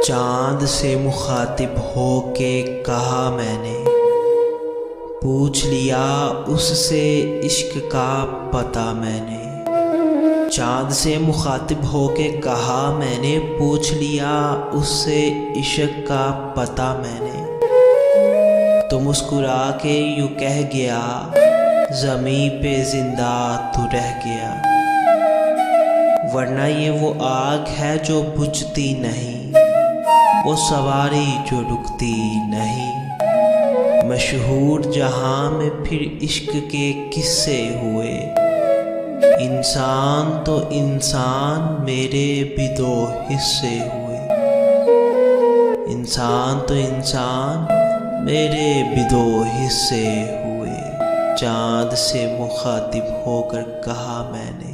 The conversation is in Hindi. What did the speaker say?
चाँद से मुखातिब होके कहा मैंने, पूछ लिया उससे इश्क का पता मैंने। चाँद से मुखातिब होके कहा मैंने, पूछ लिया उससे इश्क का पता मैंने। तो मुस्कुरा के यूँ कह गया, ज़मीं पे जिंदा तू रह गया। वरना ये वो आग है जो बुझती नहीं, वो सवारी जो रुकती नहीं। मशहूर जहां में फिर इश्क के किस्से हुए, इंसान तो इंसान मेरे भी दो हिस्से हुए। इंसान तो इंसान मेरे भी दो हिस्से हुए। चाँद से मुखातिब होकर कहा मैंने।